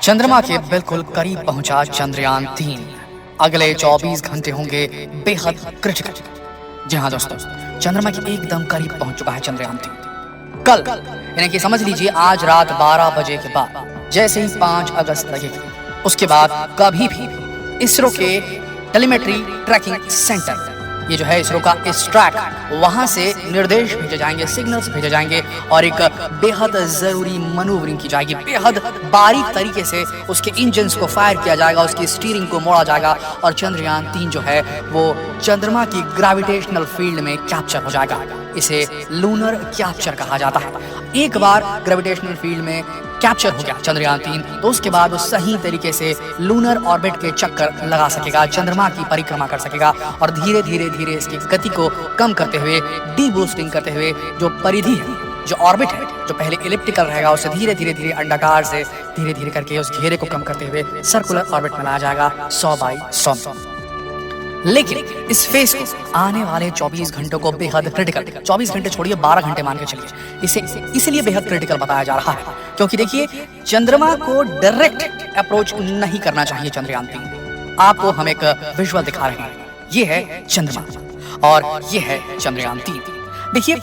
चंद्रमा के बिल्कुल करीब पहुंचा चंद्रयान-3। अगले 24 घंटे होंगे बेहद क्रिटिकल। जी हाँ दोस्तों, चंद्रमा के एकदम करीब पहुंच चुका है चंद्रयान-3। कल यानी कि समझ लीजिए आज रात 12 बजे के बाद जैसे ही 5 अगस्त लगेगी, उसके बाद कभी भी इसरो के टेलीमेट्री ट्रैकिंग सेंटर, ये जो है इसरो का स्ट्रैक, वहां से निर्देश भेजे जाएंगे, सिग्नल्स भेजे जाएंगे और एक बेहद जरूरी मनूवरिंग की जाएगी। बेहद बारीक तरीके से उसके इंजन्स को फायर किया जाएगा, उसकी स्टीयरिंग को मोड़ा जाएगा और चंद्रयान-3 जो है वो चंद्रमा की ग्रेविटेशनल फील्ड में कैप्चर हो जाएगा। इसे लूनर कैप्चर कहा जाता है। एक बार ग्रेविटेशनल फील्ड में कैप्चर हो गया चंद्रयान-3 तो उसके बाद वो सही तरीके से लूनर ऑर्बिट के चक्कर लगा सकेगा, चंद्रमा की परिक्रमा कर सकेगा और धीरे धीरे धीरे इसकी गति को कम करते हुए, डी बूस्टिंग करते हुए, जो परिधि है, जो ऑर्बिट है, जो पहले इलिप्टिकल रहेगा, उसे धीरे धीरे धीरे अंडाकार से धीरे धीरे करके उस घेरे को कम करते हुए सर्कुलर ऑर्बिट में लाया जाएगा 100/100। लेकिन इस फेज को आने वाले 24 घंटों को बेहद क्रिटिकल, 24 घंटे छोड़िए 12 घंटे मान के चलिए, इसे इसलिए बेहद क्रिटिकल बताया जा रहा है क्योंकि देखिए चंद्रमा को डायरेक्ट अप्रोच नहीं करना चाहिए चंद्रयान-3। आपको हम एक विजुअल दिखा रहे हैं, ये है चंद्रमा और ये है चंद्रयान-3। देखिए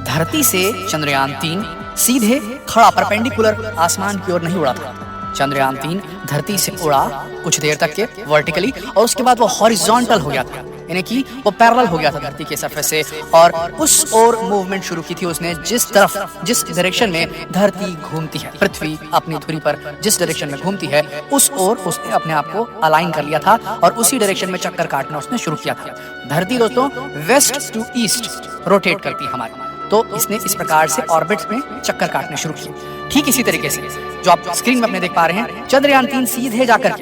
धरती से चंद्रयान-3 सीधे खड़ा परपेंडिकुलर आसमान की ओर नहीं उड़ा था। चंद्रयान-3 धरती से उड़ा कुछ देर तक के वर्टिकली और उसके बाद वो हॉरिजॉन्टल हो गया था, यानी कि वो पैरेलल हो गया था धरती के सरफेस से और उस ओर मूवमेंट शुरू की थी उसने। जिस तरफ, जिस डायरेक्शन में धरती घूमती है, पृथ्वी अपनी धुरी पर जिस डायरेक्शन में घूमती है, उस ओर उसने अपने आप को अलाइन कर लिया था और उसी डायरेक्शन में चक्कर काटना उसने शुरू किया था। धरती दोस्तों वेस्ट टू ईस्ट रोटेट करती है हमारी, तो इसने इस प्रकार से ऑर्बिट्स में चक्कर काटने शुरू किए। ठीक इसी तरीके से जो आप स्क्रीन में अपने देख पा रहे हैं, चंद्रयान-3 सीधे जाकर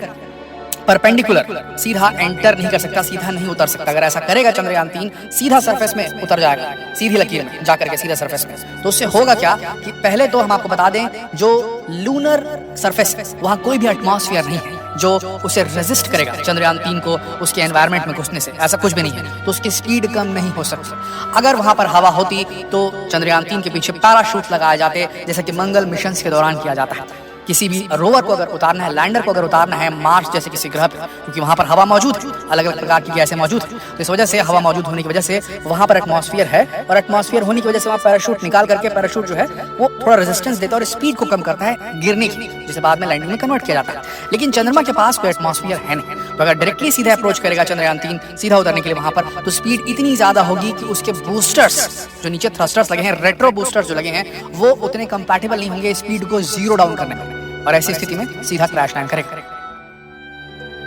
परपेंडिकुलर सीधा एंटर नहीं कर सकता, सीधा नहीं उतर सकता। अगर ऐसा करेगा चंद्रयान-3 सीधा सरफेस में उतर जाएगा, सीधी लकीर में जाकर के सीधा सरफेस में, तो उससे होगा क्या कि पहले तो हम आपको बता दें जो लूनर सरफेस है वहाँ कोई भी एटमॉस्फेयर नहीं है जो उसे रेजिस्ट करेगा चंद्रयान-3 को उसके एनवायरनमेंट में घुसने से, ऐसा कुछ भी नहीं है, तो उसकी स्पीड कम नहीं हो सकती। अगर वहां पर हवा होती तो चंद्रयान-3 के पीछे पैराशूट लगाए जाते, जैसा कि मंगल मिशन के दौरान किया जाता है। किसी भी रोवर को अगर उतारना है, लैंडर को अगर उतारना है मार्स जैसे किसी ग्रह पे, क्योंकि वहां पर हवा मौजूद है, अलग अलग प्रकार की गैसें मौजूद है, तो इस वजह से हवा मौजूद होने की वजह से वहां पर एटमॉस्फेयर है और एटमॉस्फेयर होने की वजह से वहां पैराशूट निकाल करके, पैराशूट जो है वो थोड़ा रेजिस्टेंस देता है और स्पीड को कम करता है गिरने की, जिसे बाद में लैंडिंग में कन्वर्ट किया जाता है। लेकिन चंद्रमा के पास कोई एटमॉस्फेयर है नहीं, तो अगर डायरेक्टली सीधा अप्रोच करेगा चंद्रयान-3 सीधा उतरने के लिए वहां पर, तो स्पीड इतनी ज्यादा होगी कि उसके बूस्टर्स जो नीचे थ्रस्टर्स लगे हैं, रेट्रो बूस्टर्स जो लगे हैं, वो उतने कंपैटिबल नहीं होंगे स्पीड को जीरो डाउन करने में और ऐसी स्थिति में सीधा क्रैश लैंड करेगा।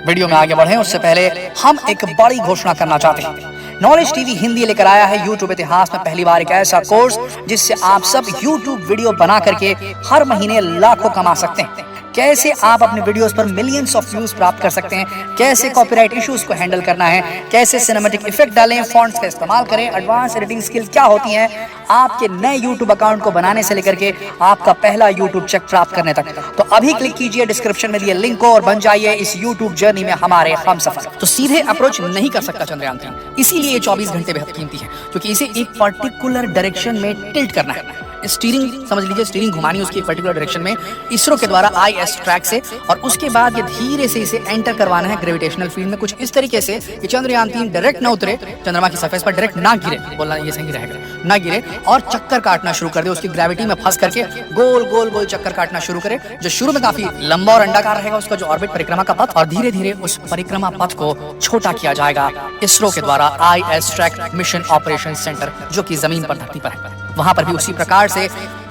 वीडियो में आगे बढ़े उससे पहले हम एक बड़ी घोषणा करना चाहते हैं। नॉलेज टीवी हिंदी लेकर आया है यूट्यूब इतिहास में पहली बार एक ऐसा कोर्स जिससे आप सब यूट्यूब वीडियो बना करके हर महीने लाखों कमा सकते हैं। कैसे आप अपने वीडियोस पर मिलियंस ऑफ व्यूज प्राप्त कर सकते हैं, कैसे कॉपीराइट इश्यूज को हैंडल करना है, कैसे सिनेमैटिक इफेक्ट डालें, फॉन्ट्स का इस्तेमाल करें, एडवांस एडिटिंग स्किल क्या होती है, आपके नए यूट्यूब अकाउंट को बनाने से लेकर के आपका पहला यूट्यूब चेक प्राप्त करने तक। तो अभी क्लिक कीजिए डिस्क्रिप्शन में दिए लिंक को और बन जाइए इस यूट्यूब जर्नी में हमारे हमसफर। तो सीधे अप्रोच नहीं कर सकता चंद्रयान-3, इसीलिए ये 24 घंटे बेहद कीमती है क्योंकि इसे एक पर्टिकुलर डायरेक्शन में टिल्ट करना है। स्टीयरिंग समझ लीजिए, स्टीयरिंग घुमानी उसकी पर्टिकुलर डायरेक्शन में इसरो के द्वारा IS ट्रैक से और उसके बाद ये धीरे से इसे एंटर करवाना है ग्रेविटेशनल फील्ड में कुछ इस तरीके से कि चंद्रयान-3 डायरेक्ट ना उतरे चंद्रमा की सरफेस पर, डायरेक्ट ना गिरे, बोलना ये सही रहेगा, ना गिरे और चक्कर काटना शुरू कर दे, उसकी ग्रेविटी में फंस करके गोल गोल गोल चक्कर काटना शुरू करे, जो शुरू में काफी लंबा और अंडाकार रहेगा उसका जो ऑर्बिट परिक्रमा का पथ, और धीरे धीरे उस परिक्रमा पथ को छोटा किया जाएगा इसरो के द्वारा IS track mission operation centre जो कि जमीन पर धरती पर है। वहां पर भी उसी प्रकार से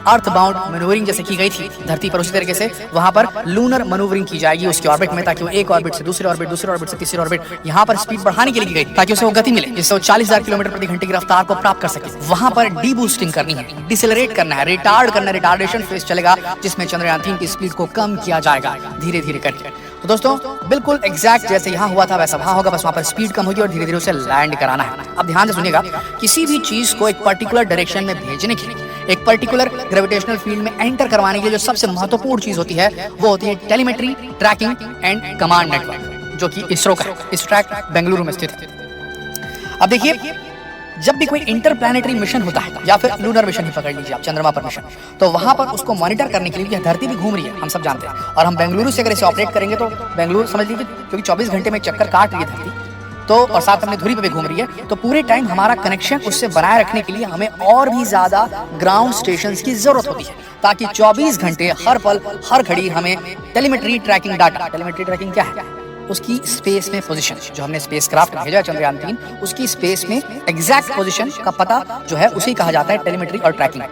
अर्थ बाउंड मैनूवरिंग जैसे की गई थी धरती पर, उसी तरीके से वहां पर लूनर मैनूवरिंग की जाएगी उसके ऑर्बिट में, ताकि वो एक ऑर्बिट से दूसरे ऑर्बिट, दूसरे ऑर्बिट से तीसरे ऑर्बिट, यहाँ पर स्पीड बढ़ाने के लिए की गई ताकि उसे वो गति मिले जिससे वो 40,000 किलोमीटर प्रति घंटे की रफ्तार को प्राप्त कर सके। वहां पर डी बूस्टिंग करनी है, डिसेलरेट करना है, रिटार्ड करना है, रिटार्डेशन फेज चलेगा जिसमें चंद्रयान-3 की स्पीड को कम किया जाएगा धीरे धीरे करके। तो दोस्तों बिल्कुल एग्जैक्ट जैसे यहाँ हुआ था वैसा वहां होगा, बस वहां पर स्पीड कम होगी और धीरे धीरे उसे लैंड कराना है। अब ध्यान से सुनिएगा, किसी भी चीज को एक पर्टिकुलर डायरेक्शन में भेजने के लिए, एक पर्टिकुलर ग्रेविटेशनल फील्ड में एंटर करवाने के लिए जो सबसे महत्वपूर्ण चीज होती है वो होती है telemetry, tracking and command network, जो कि इसरो का है। इस ट्रैक बेंगलुरु में स्थित है। अब देखिए जब भी कोई इंटरप्लैनेटरी मिशन होता है या फिर लूनर मिशन ही पकड़ लीजिए आप, चंद्रमा पर मिशन, तो वहां पर उसको मॉनिटर करने के लिए यह धरती भी घूम रही है, हम सब जानते हैं। और हम बेंगलुरु से अगर इसे ऑपरेट करेंगे तो बेंगलुरु समझ लीजिए, क्योंकि 24 घंटे में चक्कर काट रही है धरती, तो और साथ अपने धुरी पे भी घूम रही है, तो पूरे टाइम हमारा कनेक्शन उससे बनाए रखने के लिए हमें और भी ज्यादा ग्राउंड स्टेशंस की जरूरत होती है, ताकि 24 घंटे हर पल हर घड़ी हमें telemetry tracking data, telemetry tracking क्या है, उसकी स्पेस में पोजीशन, जो हमने स्पेस क्राफ्ट भेजा चंद्रयान 3, उसकी स्पेस में एग्जैक्ट पोजीशन का पता जो है उसे कहा जाता है टेलीमेट्री और ट्रैकिंग।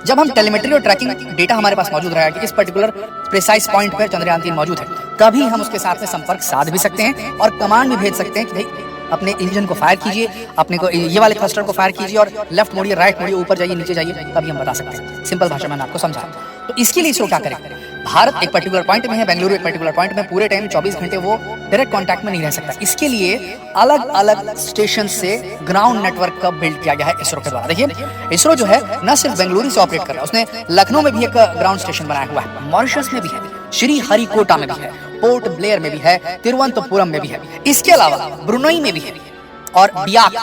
जब हम टेलीमेट्री और ट्रैकिंग डेटा हमारे पास मौजूद रहेगा कि इस पर्टिकुलर प्रिसाइज पॉइंट पर चंद्रयान 3 मौजूद है, तभी हम उसके साथ में संपर्क साध भी सकते हैं और कमांड भी भेज सकते हैं कि भाई अपने इंजन को फायर कीजिए, अपने को ये वाले थ्रस्टर को फायर कीजिए और लेफ्ट मोड़िए, राइट मोड़िए, ऊपर जाइए, नीचे जाइए, तभी हम बता सकते हैं। सिंपल भाषा में आपको समझा। तो इसके लिए इसरो क्या करेगा, भारत एक पर्टिकुलर पॉइंट में है, बेंगलुरु एक पर्टिकुलर पॉइंट में, पूरे टाइम 24 घंटे वो डायरेक्ट कांटेक्ट में नहीं रह सकता। इसके लिए अलग अलग स्टेशन से ग्राउंड नेटवर्क का बिल्ड किया गया है इसरो के द्वारा। देखिए इसरो जो है न सिर्फ बेंगलुरु से ऑपरेट कर रहा है, उसने लखनऊ में भी एक ग्राउंड स्टेशन बनाया हुआ है, मॉरिशस में भी है, श्री हरिकोटा में भी है, पोर्ट ब्लेयर में भी है, तिरुवनंतपुरम में भी है, इसके अलावा ब्रुनई में भी है और बियाक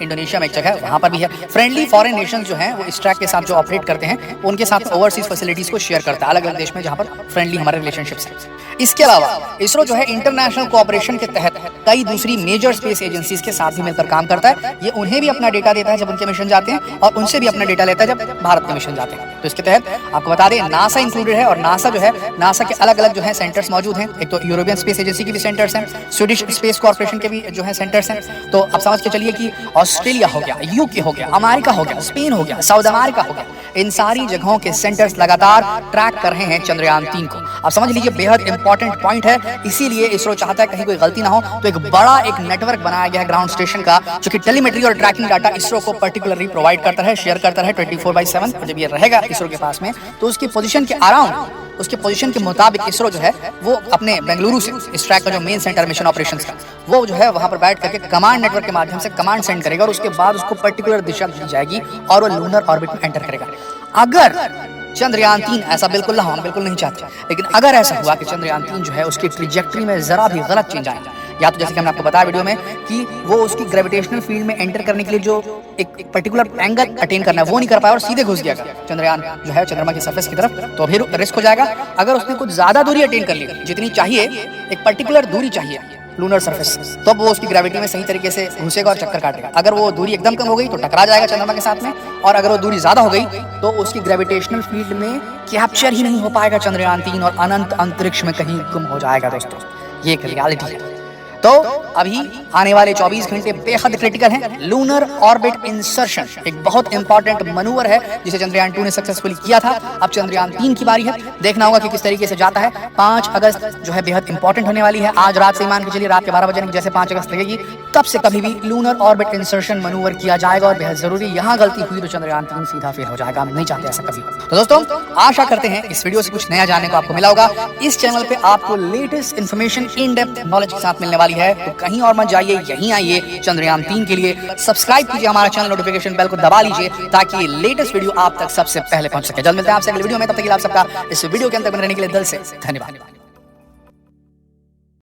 इंडोनेशिया में एक जगह है, वहां पर भी है। फ्रेंडली फॉरेन नेशंस जो हैं वो इस ट्रैक के साथ जो ऑपरेट करते हैं उनके साथ ओवरसीज फैसिलिटीज को शेयर करता है अलग अलग देश में जहां पर फ्रेंडली हमारे रिलेशनशिप्स हैं। इसके अलावा इसरो जो है इंटरनेशनल कोऑपरेशन के तहत कई दूसरी मेजर स्पेस एजेंसीज के साथ भी मिलकर काम करता है। ये उन्हें भी अपना डेटा देता है जब उनके मिशन जाते हैं और उनसे भी अपना डेटा लेता है जब भारत के मिशन जाते हैं। तो इसके तहत आपको बता दें नासा इंक्लूडेड है और नासा जो है, नासा के अलग अलग जो है सेंटर्स मौजूद हैं। एक तो यूरोपियन स्पेस एजेंसी के भी सेंटर्स हैं, स्वीडिश स्पेस कॉर्पोरेशन के भी जो है सेंटर्स हैं। तो आप समझ के चलिए कि ऑस्ट्रेलिया हो गया, यूके हो गया, अमेरिका हो गया, स्पेन हो गया, साउथ अमेरिका हो गया, इन सारी जगहों के सेंटर्स लगातार ट्रैक कर रहे हैं चंद्रयान 3 को। आप समझ लीजिए बेहद इंपॉर्टेंट पॉइंट है, इसीलिए इसरो चाहता है कहीं कोई गलती ना हो, तो एक बड़ा एक नेटवर्क बनाया गया है ग्राउंड स्टेशन का, जो कि टेलीमेट्री और ट्रैकिंग डाटा इसरो को पर्टिकुलरली प्रोवाइड करता है, शेयर करता है 24/7। जब ये रहेगा इसरो के पास में तो उसकी पोजीशन के अराउंड, उसके पोजीशन के मुताबिक इसरो जो है वो अपने बेंगलुरु से इस ट्रैक का जो मेन सेंटर मिशन ऑपरेशंस का, वो जो है वहां पर बैठ करके कमांड नेटवर्क के माध्यम से कमांड सेंड करेगा और उसके बाद उसको पर्टिकुलर दिशा दी जाएगी और वो लूनर ऑर्बिट में एंटर करेगा। अगर चंद्रयान 3 ऐसा बिल्कुल ना हो, हम बिल्कुल नहीं चाहते, लेकिन अगर ऐसा हुआ कि चंद्रयान 3 जो है उसकी ट्रिजेक्टरी में जरा भी गलत चेंज आए, या तो जैसे कि हमने आपको बताया वीडियो में कि वो उसकी ग्रेविटेशनल फील्ड में एंटर करने के लिए जो एक पर्टिकुलर एंगल अटेन करना है वो नहीं कर पाया और सीधे घुस गया चंद्रयान जो है चंद्रमा की सरफेस की तरफ, तो फिर रिस्क हो जाएगा। अगर उसने कुछ ज्यादा दूरी अटेन कर ली, जितनी चाहिए, एक पर्टिकुलर दूरी चाहिए लूनर सरफेस, तो वो उसकी ग्रेविटी में सही तरीके से घुसेगा और चक्कर काटेगा। अगर वो दूरी एकदम कम हो गई तो टकरा जाएगा चंद्रमा के साथ में, और अगर वो दूरी ज्यादा हो गई तो उसकी ग्रेविटेशनल फील्ड में कैप्चर ही नहीं हो पाएगा चंद्रयान 3 और अनंत अंतरिक्ष में कहीं गुम हो जाएगा। दोस्तों ये एक रियलिटी है। तो अभी आने वाले 24 घंटे बेहद क्रिटिकल हैं। लूनर ऑर्बिट इंसर्शन एक बहुत इंपॉर्टेंट मनूवर है जिसे चंद्रयान 2 ने सक्सेसफुली किया था। अब चंद्रयान 3 की बारी है, देखना होगा कि किस तरीके से जाता है। 5 अगस्त जो है बेहद इंपॉर्टेंट होने वाली है। आज रात से मान के चलिए रात के 12 बजे जैसे 5 अगस्त लगेगी, तब से कभी भी लूनर ऑर्बिट इंसर्शन मनूवर किया जाएगा और बेहद जरूरी। यहाँ गलती हुई तो चंद्रयान 3 सीधा फेल हो जाएगा, हम नहीं चाहते ऐसा कभी। तो दोस्तों आशा करते हैं इस वीडियो से कुछ नया जानने को आपको मिला होगा। इस चैनल पे आपको latest information in depth knowledge के साथ मिलने वाली है, तो कहीं और मत जाइए, यहीं आइए। चंद्रयान 3 के लिए सब्सक्राइब कीजिए हमारा चैनल, नोटिफिकेशन बेल को दबा लीजिए ताकि लेटेस्ट वीडियो आप तक सबसे पहले पहुंच सके। जल्द मिलते हैं आपसे अगले वीडियो में, तब तक के लिए आप सबका इस वीडियो के अंदर बने रहने के लिए दिल से धन्यवाद।